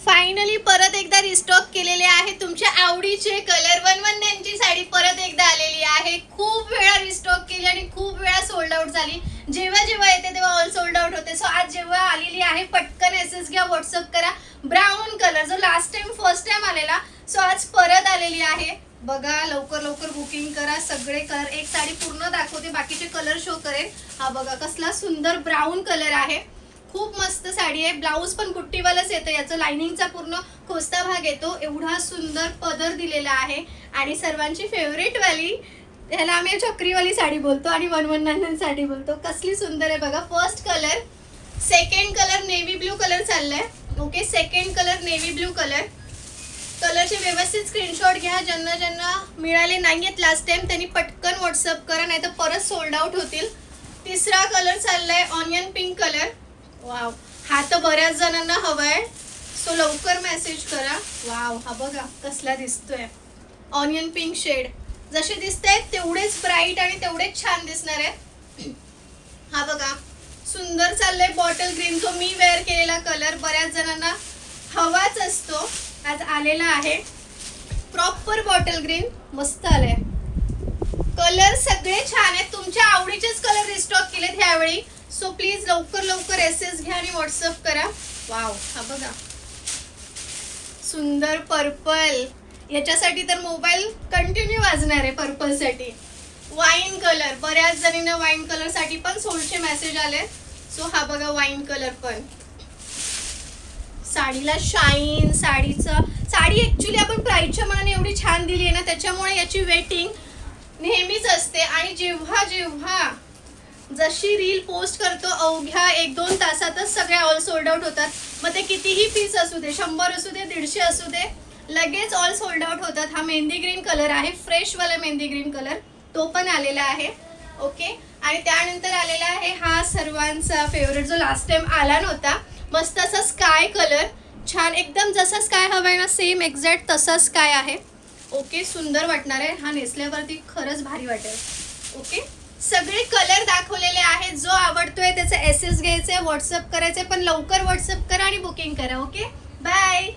Finally परत एकदा restock केलेले आहे तुमच्या आवडीचे कलर 119 साडी परत एकदा आलेली आहे। खूप वेळा रिस्टॉक केली आणि खूप वेळा सोल्ड आउट झाली। जेव्हा जेव्हा येते तेव्हा ऑल सोल्ड आउट होते। सो आज जेव्हा आलेली आहे पटकन एसएस घ्या, व्हॉट्सअप करा। ब्राऊन कलर जो लास्ट टाइम फर्स्ट टाइम आलेला, सो आज परत आलेली आहे। बघा, लवकर लवकर बुकिंग करा। सगळे कलर, एक साडी पूर्ण दाखवते, बाकीचे कलर शो करेल। हा बघा कसला सुंदर ब्राऊन कलर आहे, खूप मस्त साडी आहे। ब्लाउज पण बुट्टीवालाच येतं, याचं लाइनिंगचा पूर्ण खोस्ता भाग येतो। एवढा सुंदर पदर दिलेला आहे आणि सर्वांची फेवरेट वाली, ह्याला आम्ही चक्रीवाली साडी बोलतो आणि 119 साडी बोलतो। कसली सुंदर आहे बघा। First colour, second colour navy blue colour चाललाय। Okay, second colour navy blue colour. कलरचे व्यवस्थित स्क्रीनशॉट घ्या। ज्यांना ज्यांना मिळाले नाहीयेत लास्ट टाइम त्यांनी पटकन व्हॉट्सअप करा, नाहीतर परत सोल्ड आउट होतील। तिसरा कलर चाललाय ऑनियन पिंक कलर। वाव, हा तर बऱ्याच जणांना हवाय, सो लवकर मेसेज करा। वाव, हा बघा कसला दिसतोय, ऑनियन पिंक शेड। जसे दिसते तेवढेच ब्राईट आणि तेवढेच छान दिसणार आहे। हा बघा सुंदर चाललंय बॉटल ग्रीन, तो मी वेअर केलेला कलर बऱ्याच जणांना हवाच असतो, आज आलेला आहे। प्रॉपर बॉटल ग्रीन, मस्त आलाय कलर। सगळे छान आहेत, तुमच्या आवडीचेच कलर रिस्टॉक केलेत ह्यावेळी। सो प्लीज लवकर लवकर एसएस घ्या आणि व्हॉट्सअप करा। वाव, हा बघा सुंदर पर्पल, याच्यासाठी तर मोबाईल कंटिन्यू वाजणार आहे पर्पल साठी। वाईन कलर, बऱ्याच जणींना वाईन कलर साठी पण सोल्डचे मेसेज आले। सो हा बघा वाईन कलर पण, साडीला शाईन, साडी ऍक्च्युली आपण प्राइसच्या मनाने एवढी छान दिली आहे ना, त्याच्यामुळे याची वेटिंग नेहमीच असते। आणि जेव्हा जेव्हा जशी रील पोस्ट करतो अवघ्या 1-2 तासातच सगळे ऑल सोल्ड आउट होतात। मग ते कितीही पीस असू दे, 100 असू दे, 150 असू दे, लगेच ऑल सोल्ड आउट होतात। हा मेहंदी ग्रीन कलर आहे, फ्रेश वाला मेहंदी ग्रीन कलर, तो पण आलेला आहे। ओके, आणि त्यानंतर आलेला आहे हा सर्वांचा फेवरेट जो लास्ट टाइम आला नव्हता, मस्त असा स्काय कलर, छान एकदम जसा स्काय हवाय ना सेम एक्झॅक्ट तसा स्काय आहे। ओके, सुंदर वाटणार आहे, हा नेसल्यावरती खरंच भारी वाटेल। ओके, सगळे कलर दाखवलेले आहेत, जो आवडतोय त्याचा एसएस घ्यायचे, व्हॉट्सअप करायचे, पण लवकर व्हॉट्सअप करा आणि बुकिंग करा। Okay, bye.